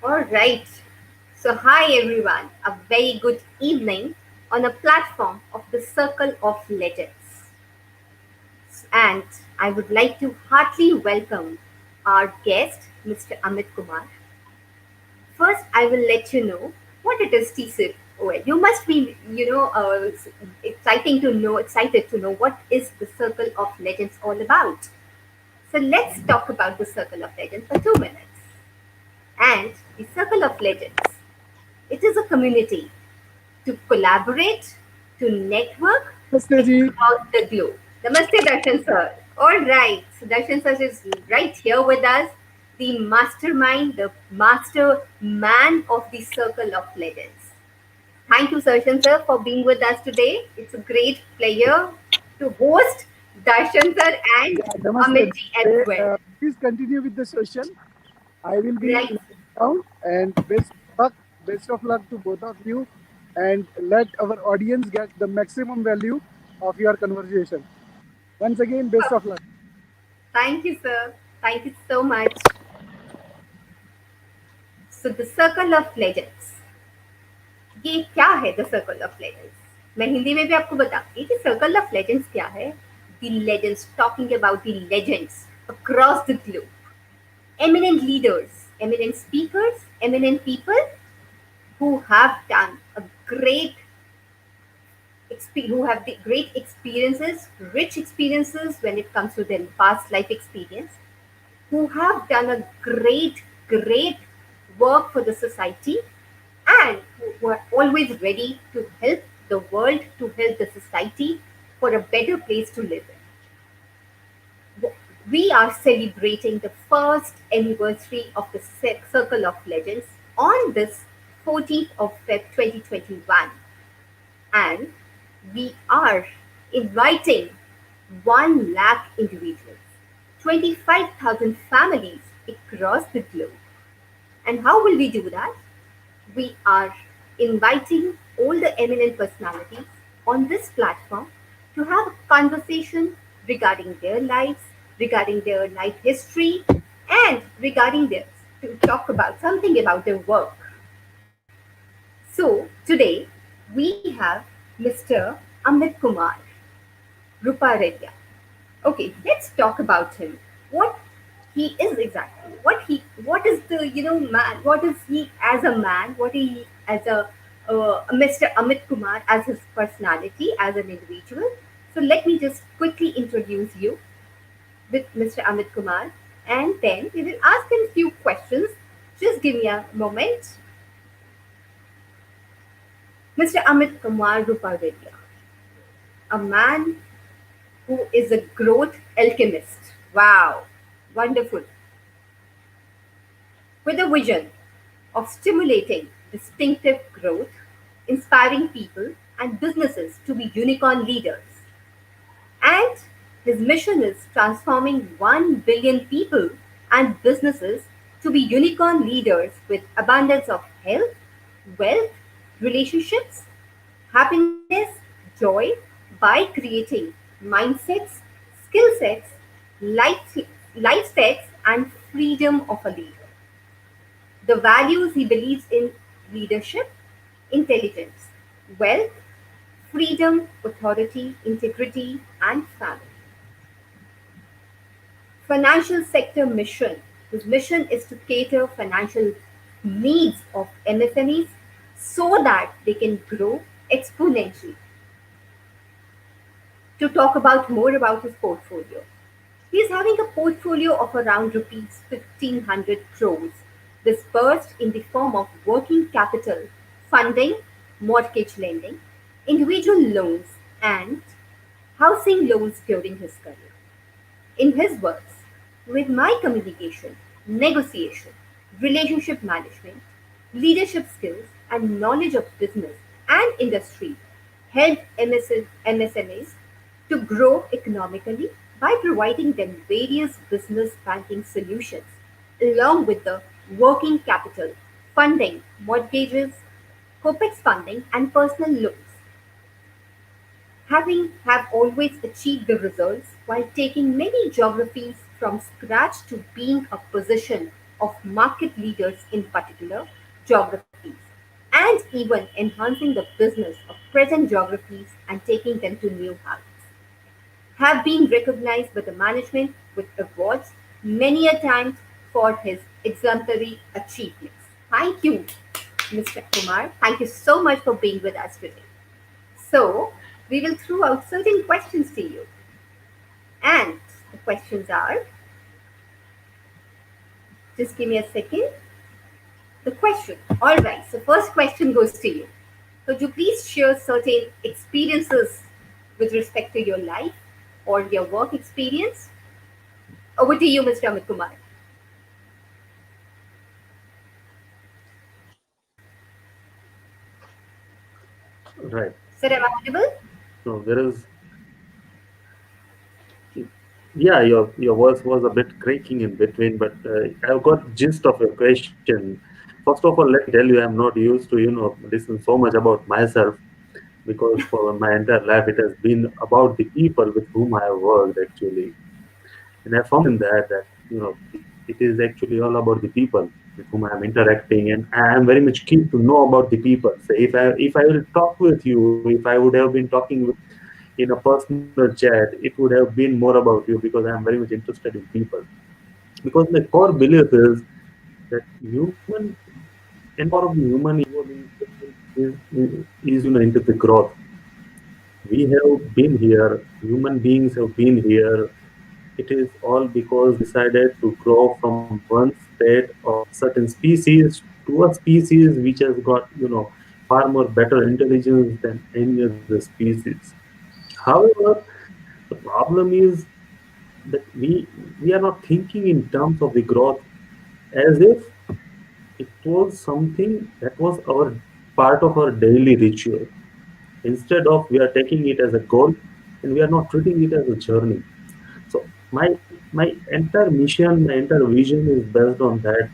All right. So, hi everyone. A very good evening on a platform of the Circle of Legends. And I would like to heartily welcome our guest, Mr. Amit Kumar. First, I will let you know what it is TCOL. You must be, excited to know what is the Circle of Legends all about. So, let's talk about the Circle of Legends for 2 minutes. And the Circle of Legends. It is a community to collaborate, to network नमस्ते जी. across the globe. Namaste, Darshan sir. All right, so Darshan sir is right here with us, the mastermind, the master man of the Circle of Legends. Thank you, Darshan sir, for being with us today. It's a great pleasure to host Darshan sir and Yeah, namaste. Amit ji as well. Please continue with the session. I will be Right. listening down and best of luck to both of you, and let our audience get the maximum value of your conversation. Once again, best of luck. Thank you, sir. Thank you so much. So, the Circle of Legends. ये क्या है the circle of legends मैं हिंदी में भी आपको बताऊंगी कि circle of legends क्या है the legends talking about the legends across the globe eminent leaders eminent speakers eminent people who have done a who have the great experiences rich experiences when it comes to their past life experience who have done a great work for the society and who are always ready to help the world, to help the society for a better place to live in. We are celebrating the first anniversary of the Circle of Legends on this 14th of Feb 2021, and we are inviting 1 lakh individuals, 25,000 families across the globe. And how will we do that? We are inviting all the eminent personalities on this platform to have a conversation regarding their lives, regarding their life history, and regarding their to talk about something about their work. So today we have Mr. Amit Kumar, Rupareliya. Okay, let's talk about him. What he is exactly. What is the man? What is he as a man? What is he as a Mr. Amit Kumar as his personality as an individual? So let me just quickly introduce you with Mr. Amit Kumar, and then we will ask him a few questions. Just give me a moment. Mr. Amit Kumar Rupareliya, a man who is a growth alchemist. Wow, wonderful. With a vision of stimulating distinctive growth, inspiring people and businesses to be unicorn leaders. And his mission is transforming 1 billion people and businesses to be unicorn leaders with abundance of health, wealth, relationships, happiness, joy by creating mindsets, skill sets, life, life sets, and freedom of a leader. The values he believes in leadership, intelligence, wealth, freedom, authority, integrity, and family. Financial sector mission. His mission is to cater financial needs of MSMEs so that they can grow exponentially. To talk about more about his portfolio. He is having a portfolio of around rupees 1500 crores dispersed in the form of working capital, funding, mortgage lending, individual loans, and housing loans during his career. In his words, with my communication, negotiation, relationship management, leadership skills, and knowledge of business and industry, helped MSMEs to grow economically by providing them various business banking solutions, along with the working capital, funding, mortgages, COPEX funding, and personal loans having have always achieved the results while taking many geographies from scratch to being a position of market leaders in particular geographies, and even enhancing the business of present geographies and taking them to new heights. Have been recognized by the management with awards many a times for his exemplary achievements. Thank you, Mr. Kumar. Thank you so much for being with us today. So, we will throw out certain questions to you. And the questions are, just give me a second. The question. All right. So, first question goes to you. Could you please share certain experiences with respect to your life or your work experience? Over to you, Mr. Amit Kumar. Right. Sir, am I audible? No, there is, yeah, your voice was a bit creaking in between, but I've got gist of your question. First of all, let me tell you, I'm not used to, listen so much about myself because for my entire life it has been about the people with whom I have worked actually. And I found in that, it is actually all about the people with whom I am interacting, and I am very much keen to know about the people. So if I will talk with you, if I would have been talking with in a personal chat, it would have been more about you because I am very much interested in people. Because my core belief is that human and core of the human evolution is into the growth. We have been here, human beings have been here. It is all because decided to grow from one state of certain species to a species which has got, far more better intelligence than any other species. However, the problem is that we are not thinking in terms of the growth as if it was something that was our part of our daily ritual. Instead of we are taking it as a goal and we are not treating it as a journey. So my entire mission, my entire vision is based on that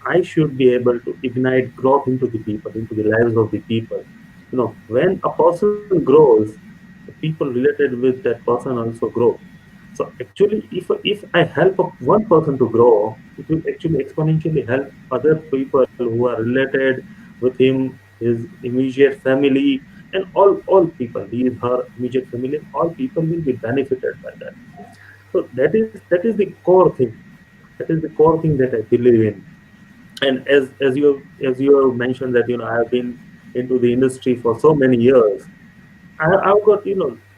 I should be able to ignite growth into the people, into the lives of the people. When a person grows, the people related with that person also grow. So actually, if I help one person to grow, it will actually exponentially help other people who are related with him, his immediate family, and all people, his her immediate family, all people will be benefited by that. So that is the core thing. That is the core thing that I believe in. And as you have mentioned that I have been into the industry for so many years, I've got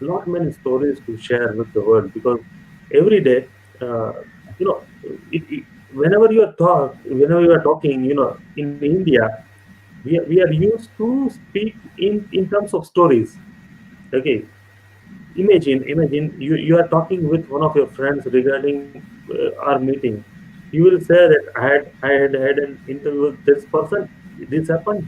lot many stories to share with the world because every day, uh, whenever you are talking, in India, we are used to speak in terms of stories. Okay, imagine you are talking with one of your friends regarding our meeting. You will say that I had an interview with this person. This happened.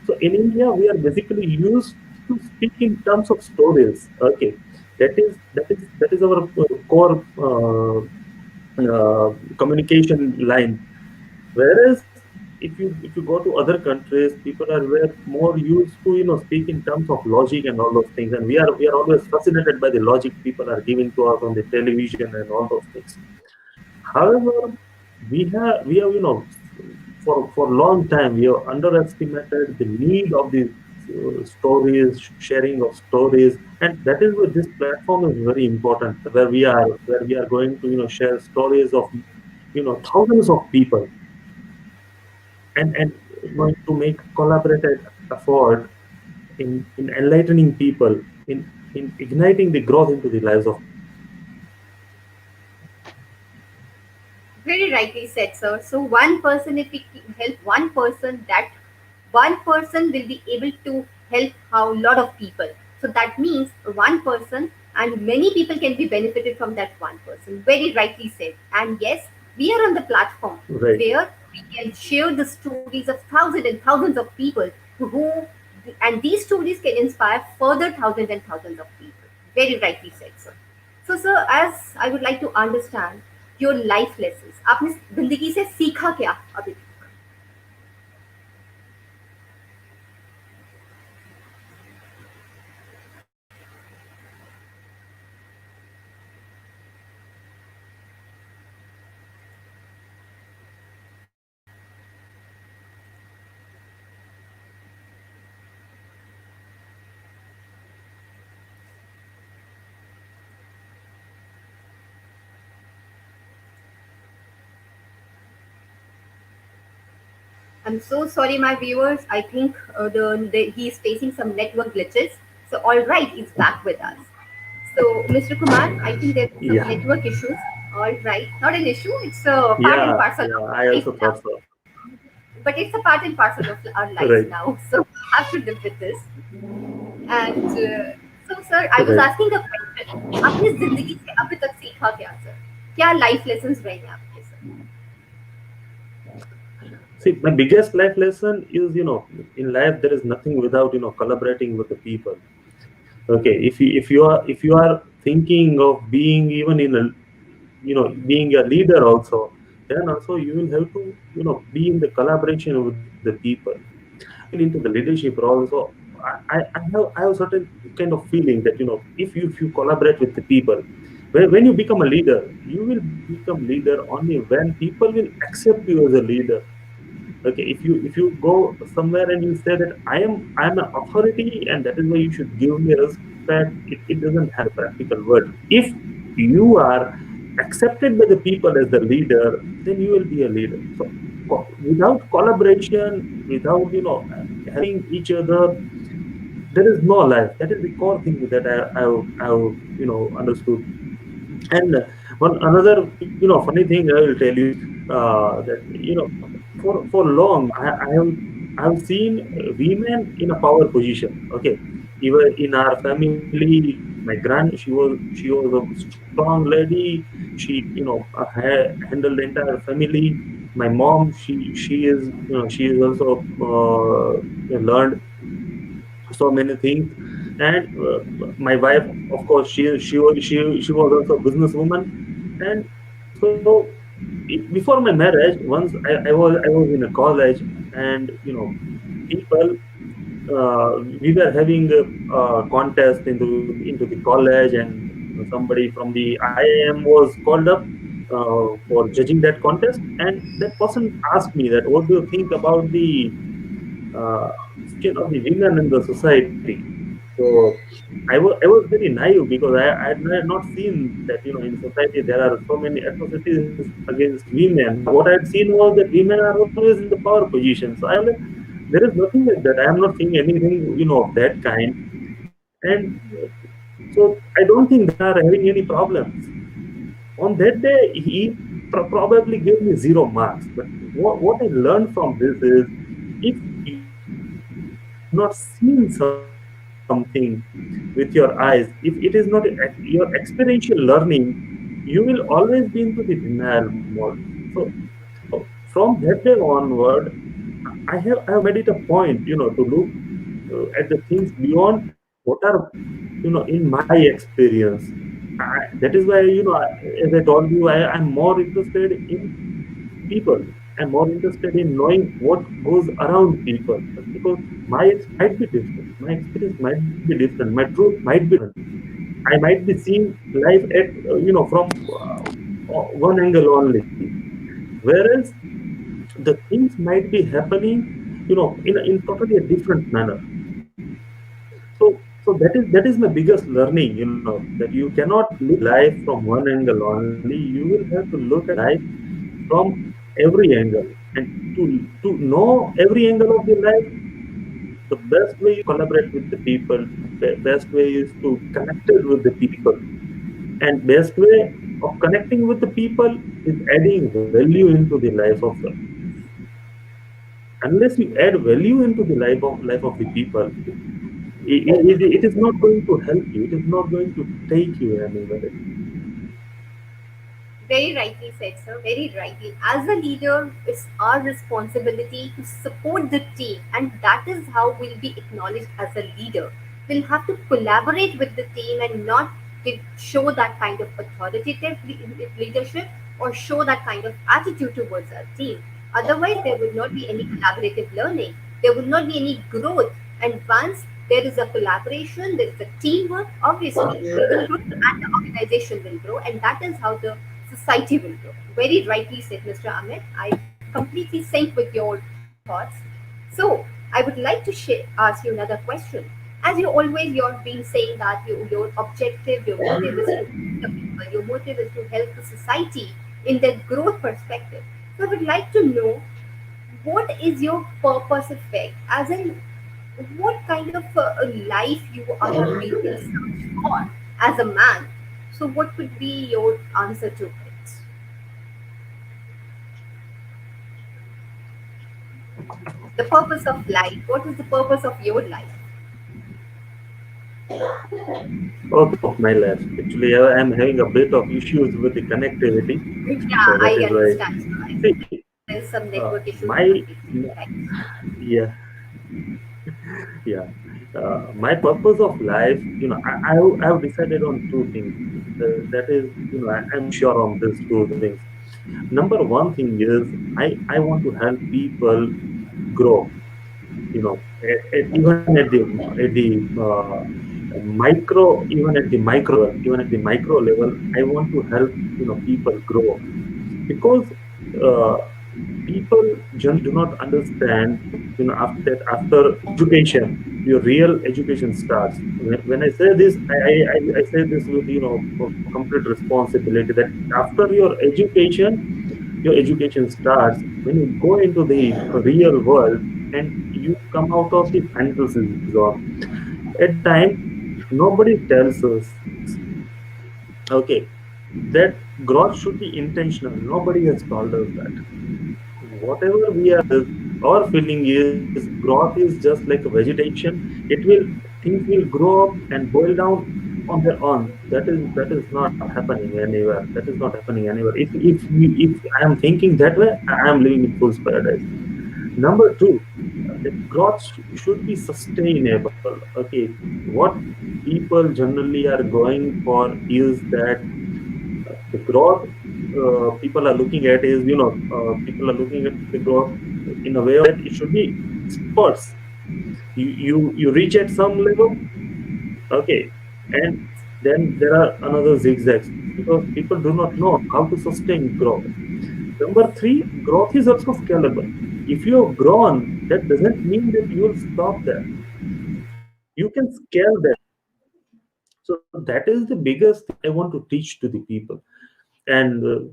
So in India, we are basically used to speak in terms of stories. Okay, that is our core communication line. Whereas if you go to other countries, people are way more used to speak in terms of logic and all those things, and we are always fascinated by the logic people are giving to us on the television and all those things. However, we have for a long time we have underestimated the need of these stories, sharing of stories, and that is where this platform is very important, where we are going to share stories of thousands of people and going to make collaborated effort in enlightening people, in igniting the growth into the lives of people. Very rightly said, sir. So, one person, if we help one person, that one person will be able to help a lot of people. So, that means one person and many people can be benefited from that one person. Very rightly said. And yes, we are on the platform Right. where we can share the stories of thousands and thousands of people who, and these stories can inspire further thousands and thousands of people. Very rightly said, sir. So, sir, as I would like to understand your life lessons, आपने जिंदगी से सीखा क्या अभी तक? I'm so sorry, my viewers. I think he is facing some network glitches. So, all right, he's back with us. So, Mr. Kumar, I think there's Yeah, some network issues. All right, not an issue. It's a part yeah, and parcel yeah. of I life also thought now. so. But it's a part and parcel of our lives Right, now. So, we have to live with this. And so, sir, I was right. asking a question. आपने जिंदगी से अभी तक सीखा क्या, sir? क्या life lessons रहे हैं आपके, sir? See, my biggest life lesson is, in life there is nothing without, collaborating with the people. Okay, if you are thinking of being even in a, being a leader also, then also you will have to, be in the collaboration with the people. Even into the leadership role also, I have certain kind of feeling that, if you collaborate with the people, when you become a leader, you will become leader only when people will accept you as a leader. Okay, if you go somewhere and you say that I'm an authority and that is why you should give me respect, it doesn't have the practical word. If you are accepted by the people as the leader, then you will be a leader. So without collaboration, without helping each other, there is no life. That is the core thing that I understood. And one another, funny thing I will tell you, that, for long I have seen women in a power position. Okay, even in our family, my grand, she was a strong lady. She, handled the entire family. My mom, she is also learned so many things. And my wife, of course, she was also a businesswoman. And so, before my marriage, once I was in a college, and people, we were having a contest into the college, and somebody from the IIM was called up for judging that contest. And that person asked me that, what do you think about the position of the women in the society? So I was very naive, because I had not seen that, in society there are so many atrocities against women. What I had seen was that women are always in the power position. So I was like, there is nothing like that. I am not seeing anything, of that kind. And so I don't think they are having any problems. On that day, he probably gave me 0 marks. But what I learned from this is, if you have not seen something with your eyes, if it is not your experiential learning, you will always be into the denial mode. So from that day onward, I have made it a point, to look at the things beyond what are, in my experience. That is why, as I told you, I'm more interested in people. I'm more interested in knowing what goes around people, because my experience might be different. My experience might be different. My truth might be different. I might be seeing life at, from one angle only, whereas the things might be happening, in totally a different manner. So that is my biggest learning, that you cannot look at life from one angle only. You will have to look at life from every angle. And to know every angle of the life, the best way is to collaborate with the people. Best way is to connect with the people. And best way of connecting with the people is adding value into the life of them. Unless you add value into the life of the people, it is not going to help you. It is not going to take you anywhere. Very rightly said, sir. Very rightly. As a leader, it's our responsibility to support the team, and that is how we'll be acknowledged as a leader. We'll have to collaborate with the team and not show that kind of authoritative leadership or show that kind of attitude towards our team. Otherwise, there will not be any collaborative learning. There will not be any growth. And once there is a collaboration, there is a teamwork, obviously we will grow and the organization will grow. And that is how the society will grow. Very rightly said, Mr. Amit. I completely sync with your thoughts. So, I would like to ask you another question. As you're been saying that your objective, your motive is to help the people, your motive is to help the society in their growth perspective. So, I would like to know what is your purpose effect? As in, what kind of a life you have been in search for as a man? So, what would be your answer to it? The purpose of life. What is the purpose of your life? Of my life. Actually, I'm having a bit of issues with the connectivity, Yeah, so that I is why. understand. So I See, think there's some network issues my between you, right? yeah, yeah. My purpose of life, I've decided on two things. That is, I'm sure on these two things. Number one thing is I want to help people grow. Even at the micro, even at the micro level, I want to help people grow because uh, people generally do not understand after education your real education starts. When I say this, I say this with complete responsibility that after your education starts when you go into the real world and you come out of the fantasy zone. At that time nobody tells us, okay, that growth should be intentional. Nobody has told us that. Whatever we are our feeling is growth is just like a vegetation. It will Things will grow up and boil down on their own. That is not happening anywhere. That is not happening anywhere. If I am thinking that way, I am living in fool's paradise. Number two, the growth should be sustainable. Okay, what people generally are going for is that the growth people are looking at is, people are looking at the growth in a way that it should be spurts. You reach at some level, okay, and then there are another zigzags because people do not know how to sustain growth. Number three, growth is also scalable. If you have grown, that doesn't mean that you will stop there. You can scale that. So that is the biggest thing I want to teach to the people. And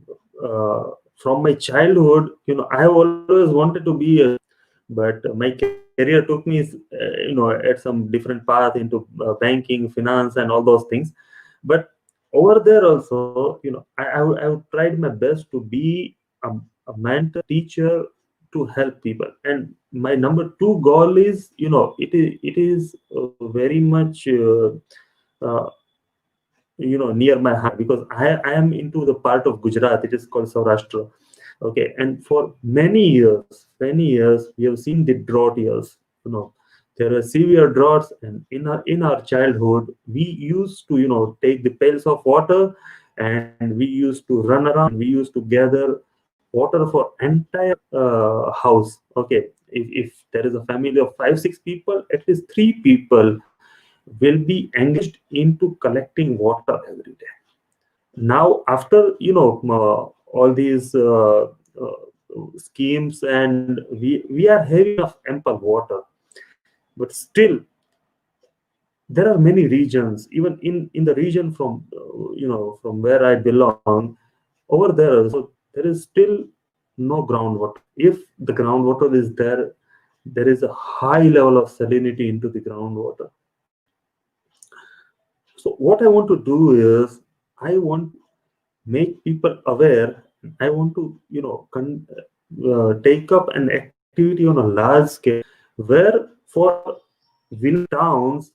from my childhood, I have always wanted to be a, but my career took me at some different path into banking, finance, and all those things. But over there also, I would tried my best to be a mentor, teacher, to help people. And my number two goal is, it is very much uh, near my heart because I am into the part of Gujarat. It is called Saurashtra. Okay, and for many years, we have seen the drought years. There are severe droughts, and in our childhood, we used to take the pails of water, and we used to run around, and we used to gather water for entire house. Okay, if there is a family of 5 6 people, at least 3 people will be engaged into collecting water every day. Now after all these schemes, and we are having enough ample water, but still there are many regions, even in the region from from where I belong, over there also there is still no groundwater. If the groundwater is there, there is a high level of salinity into the groundwater. So what I want to do is I want make people aware. I want to take up an activity on a large scale where for village towns,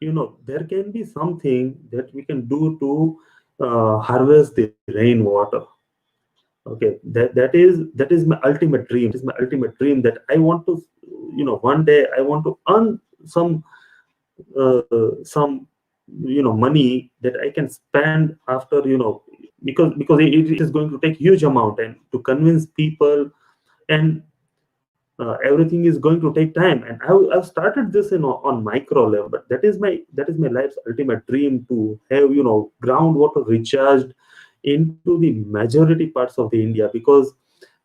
there can be something that we can do to harvest the rainwater. Okay, that is my ultimate dream. It is my ultimate dream that I want to, one day I want to earn some money that I can spend after, because it is going to take huge amount and to convince people, and everything is going to take time. And I've started this on micro level, but that is my life's ultimate dream, to have groundwater recharged into the majority parts of the India. Because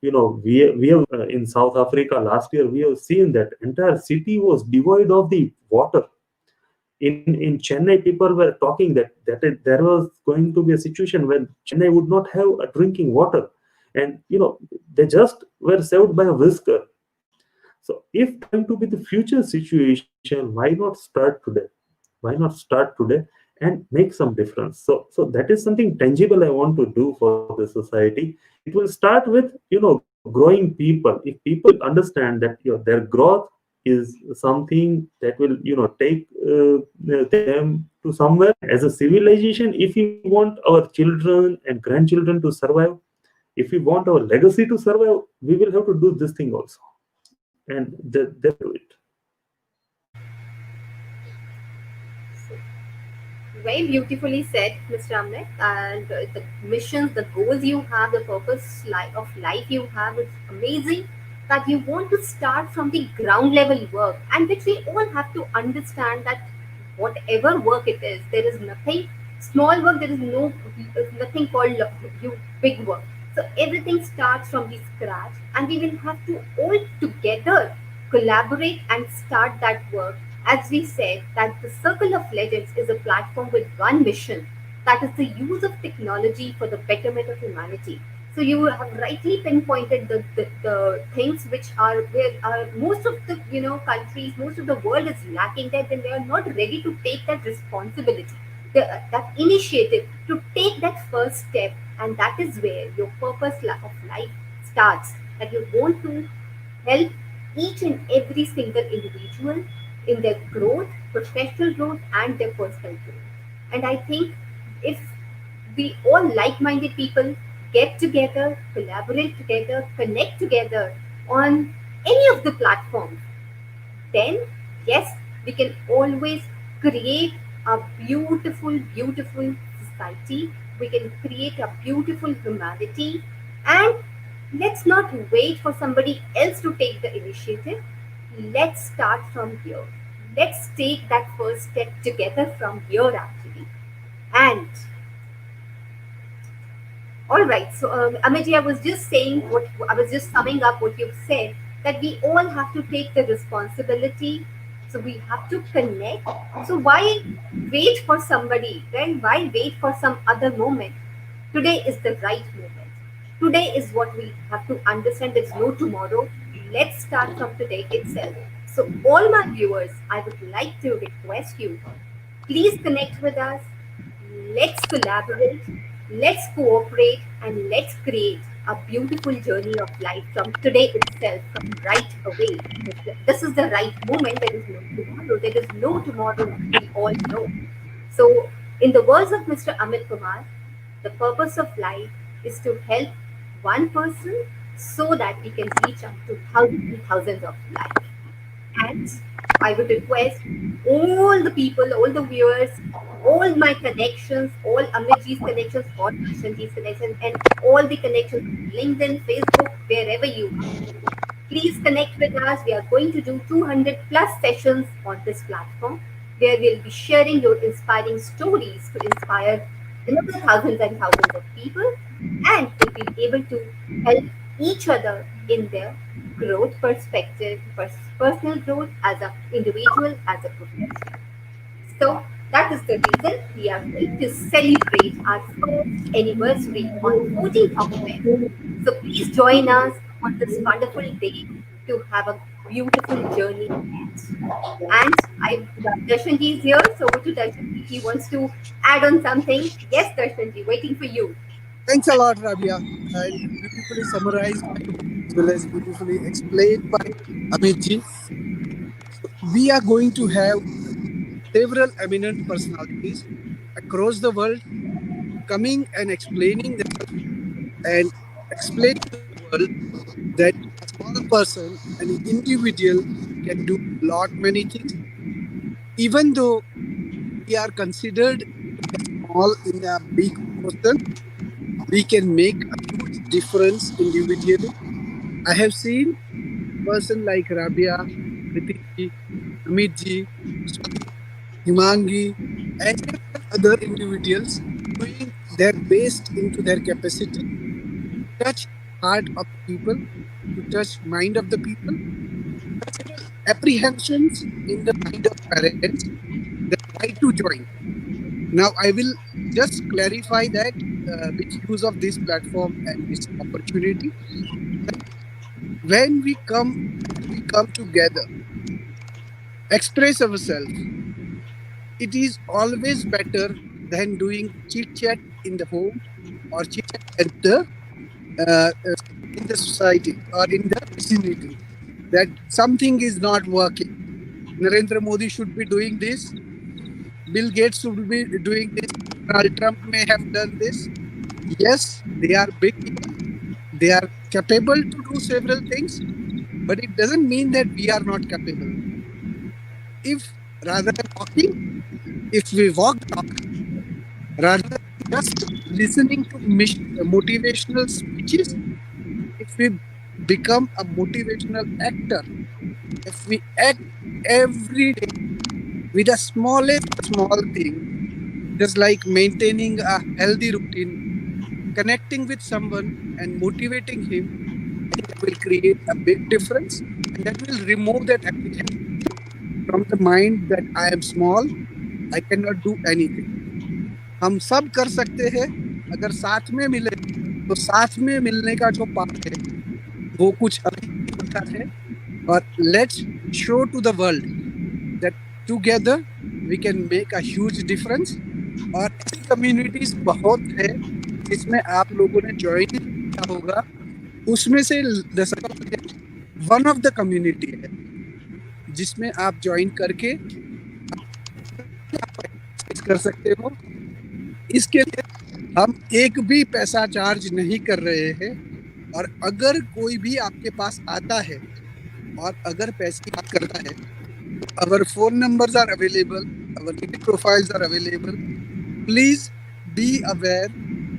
we have in South Africa last year, we have seen that entire city was devoid of the water. In Chennai, people were talking that there was going to be a situation when Chennai would not have a drinking water, and they just were saved by a whisker. So if that's going to be the future situation, why not start today? Why not start today and make some difference? So that is something tangible I want to do for the society. It will start with, growing people. If people understand that, their growth is something that will, take them to somewhere. As a civilization, if we want our children and grandchildren to survive, if we want our legacy to survive, we will have to do this thing also, and they will do it. So, very beautifully said, Mr. Amit. And the missions, the goals you have, the purpose of life you have, it's amazing that you want to start from the ground level work, and which we all have to understand that whatever work it is, there is nothing small work. There is nothing called big work. So everything starts from the scratch, and we will have to all together collaborate and start that work. As we said, that the Circle of Legends is a platform with one mission, that is the use of technology for the betterment of humanity. So you have rightly pinpointed the things which are where most of the countries, most of the world is lacking, that then they are not ready to take that responsibility, that initiative to take that first step, and that is where your of life starts. That you want to help each and every single individual in their growth, professional growth, and their personal growth. And I think if we all like minded people get together, collaborate together, connect together on any of the platforms, then yes, we can always create a beautiful, beautiful society. We can create a beautiful humanity. And let's not wait for somebody else to take the initiative. Let's start from here. Let's take that first step together from here, actually. And all right. So, Amiji, I was just saying what I was just summing up what you've said, that we all have to take the responsibility. So we have to connect. So why wait for somebody? Right? Why wait for some other moment? Today is the right moment. Today is what we have to understand. There's no tomorrow. Let's start from today itself. So, all my viewers, I would like to request you, please connect with us. Let's collaborate, let's cooperate, and let's create a beautiful journey of life from today itself, from right away. This is the right moment. There is no tomorrow. There is no tomorrow, we all know. So, in the words of Mr. Amit Kumar, the purpose of life is to help one person so that we can reach up to thousands and thousands of lives. And I would request all the people, all the viewers, all my connections, all Amitji's connections, all Krishanji's connections, and all the connections on LinkedIn, Facebook, wherever you are. Please connect with us. We are going to do 200 plus sessions on this platform where we'll be sharing your inspiring stories to inspire another thousands and thousands of people, and we'll be able to help each other in their growth perspective, personal growth as an individual, as a professional. So that is the reason we are going to celebrate our first anniversary on 14th of May. So please join us on this wonderful day to have a beautiful journey ahead. And Darshanji is here, so over to Darshanji. He wants to add on something. Yes, Darshanji, waiting for you. Thanks a lot, Rabia, and beautifully summarized by you as well as beautifully explained by Amit ji. We are going to have several eminent personalities across the world coming and explaining themselves and explaining to the world that a small person, an individual, can do a lot many things. Even though we are considered small in a big portion, we can make a huge difference individually. I have seen person like Rabia, Kritiji, Amitji, Himangi, and several other individuals doing their best into their capacity to touch heart of people, to touch mind of the people, apprehensions in the mind of parents that try to join. Now, I will just clarify that with use of this platform and this opportunity. When we come come together, express ourselves. It is always better than doing chit chat in the home or chit chat at the in the society or in the vicinity that something is not working. Narendra Modi should be doing this. Bill Gates should be doing this. Donald Trump may have done this. Yes, they are big people. They are capable to do several things, but it doesn't mean that we are not capable. If rather than talking, if we walk the talk, rather than just listening to motivational speeches, if we become a motivational actor, if we act every day with the smallest small thing, just like maintaining a healthy routine, connecting with someone and motivating him, that will create a big difference and that will remove that apprehension from the mind that I am small, I cannot do anything. हम सब कर सकते हैं अगर साथ में मिले तो साथ में मिलने का जो पार्ट है वो कुछ अलग ही होता है और let's show to the world that together we can make a huge difference और ऐसी कम्युनिटीज बहुत है जिसमें आप लोगों ने ज्वाइन किया होगा उसमें से the circle one of the community है जिसमें आप ज्वाइन करके आप कर सकते हो इसके लिए हम एक भी पैसा चार्ज नहीं कर रहे हैं और अगर कोई भी आपके पास आता है और अगर पैसे की बात करता है our phone numbers are available, our LinkedIn profiles are available. Please be aware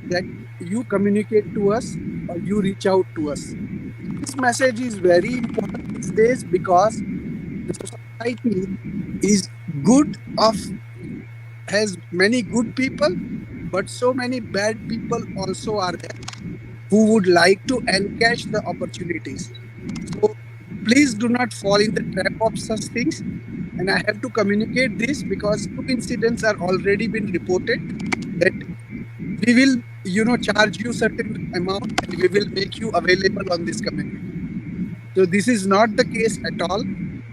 that you communicate to us or you reach out to us. This message is very important these days because the society is good of has many good people, but so many bad people also are there who would like to encash the opportunities. So please do not fall in the trap of such things. And I have to communicate this because two incidents are already been reported that we will, charge you certain amount and we will make you available on this community. So this is not the case at all.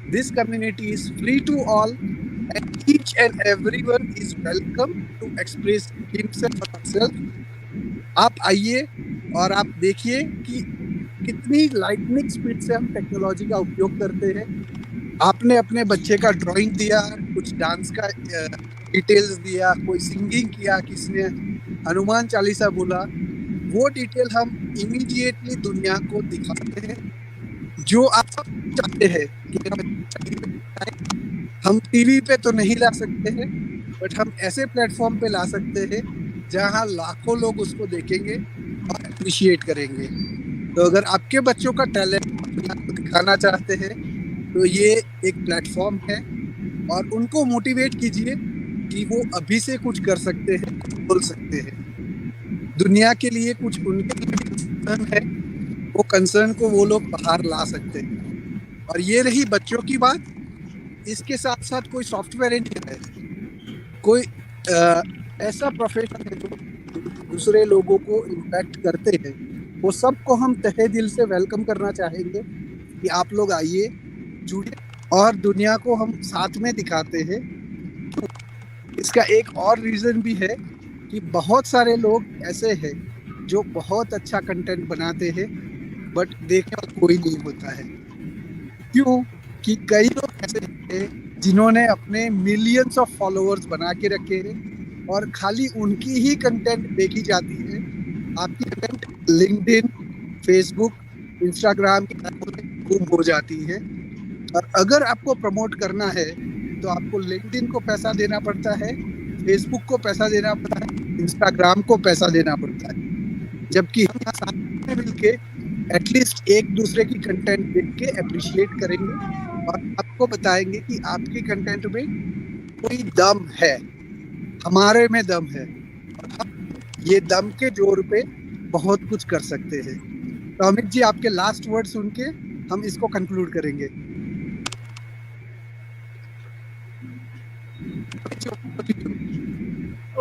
This community is free to all and each and everyone is welcome to express himself or herself. आप आइए और आप देखिए कि कितनी lightning speed से हम technology का उपयोग करते हैं आपने अपने बच्चे का ड्राइंग दिया कुछ डांस का डिटेल्स दिया कोई सिंगिंग किया किसने हनुमान चालीसा बोला वो डिटेल हम इमीडिएटली दुनिया को दिखाते हैं जो आप सब चाहते हैं कि हम टीवी पे तो नहीं ला सकते हैं बट हम ऐसे प्लेटफॉर्म पे ला सकते हैं जहां लाखों लोग उसको देखेंगे और अप्रिशिएट करेंगे तो अगर आपके बच्चों का टैलेंट दुनिया को दिखाना चाहते हैं तो ये एक प्लेटफॉर्म है और उनको मोटिवेट कीजिए कि वो अभी से कुछ कर सकते हैं कुछ बोल सकते हैं दुनिया के लिए कुछ उनके लिए कंसर्न है वो कंसर्न को वो लोग बाहर ला सकते हैं और ये रही बच्चों की बात इसके साथ साथ कोई सॉफ्टवेयर इंजीनियर है कोई ऐसा प्रोफेशन है जो दूसरे लोगों को इम्पैक्ट करते हैं वो सबको हम तहे दिल से वेलकम करना चाहेंगे कि आप लोग आइए जुड़िए और दुनिया को हम साथ में दिखाते हैं इसका एक और रीज़न भी है कि बहुत सारे लोग ऐसे हैं जो बहुत अच्छा कंटेंट बनाते हैं बट देखने वाला कोई नहीं होता है क्यों कि कई लोग ऐसे हैं जिन्होंने अपने मिलियंस ऑफ फॉलोअर्स बना के रखे हैं और खाली उनकी ही कंटेंट देखी जाती है आपकी कंटेंट लिंक्डइन फेसबुक इंस्टाग्राम की गुम हो जाती है और अगर आपको प्रमोट करना है तो आपको लिंक्डइन को पैसा देना पड़ता है फेसबुक को पैसा देना पड़ता है इंस्टाग्राम को पैसा देना पड़ता है जबकि हम यहाँ साथ में मिलके एटलीस्ट एक दूसरे की कंटेंट देख के अप्रिशिएट करेंगे और आपको बताएंगे कि आपके कंटेंट में कोई दम है हमारे में दम है और हम ये दम के जोर पे बहुत कुछ कर सकते हैं तो अमित जी आपके लास्ट वर्ड सुन के हम इसको कंक्लूड करेंगे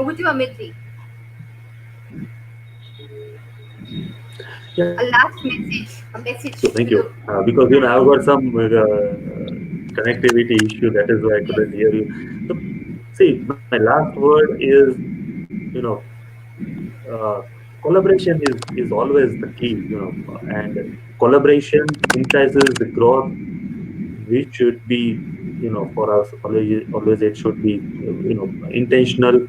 Over to you, Amit ji. A last message, a message Thank to you. the Because I've got some connectivity issue. That is why I yes, couldn't hear you. So, see, my last word is, you know, uh, collaboration is always the key. And collaboration entices the growth, which should be, for us always it should be, intentional,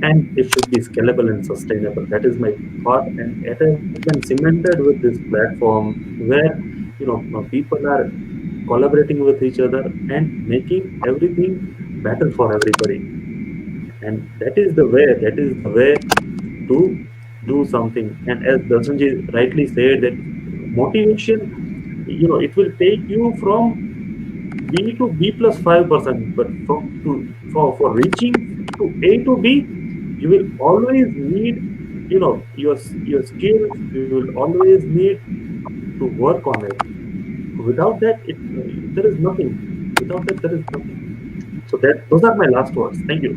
and it should be scalable and sustainable. That is my thought, and it has been cemented with this platform where, people are collaborating with each other and making everything better for everybody. And that is the way to do something. And as Dasanji rightly said, that motivation, it will take you from B to B plus 5%, but for reaching to A to B, you will always need, your skills. You will always need to work on it. Without that, there is nothing. Without that, there is nothing. So those are my last words. Thank you.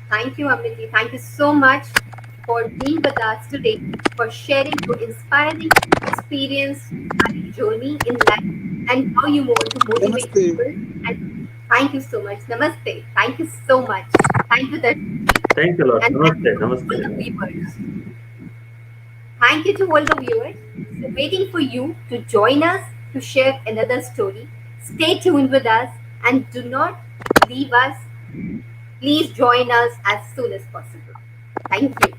thank you, Amity. Thank you so much for being with us today, for sharing your inspiring experience and journey in life and how you want to motivate Namaste. people. And thank you so much. Namaste. Thank you so much. Thank you, Darshini. Thanks a lot. And thank Namaste. you to all the Namaste. viewers. Thank you to all the viewers. So, waiting for you to join us to share another story. Stay tuned with us and do not leave us. Please join us as soon as possible. Thank you.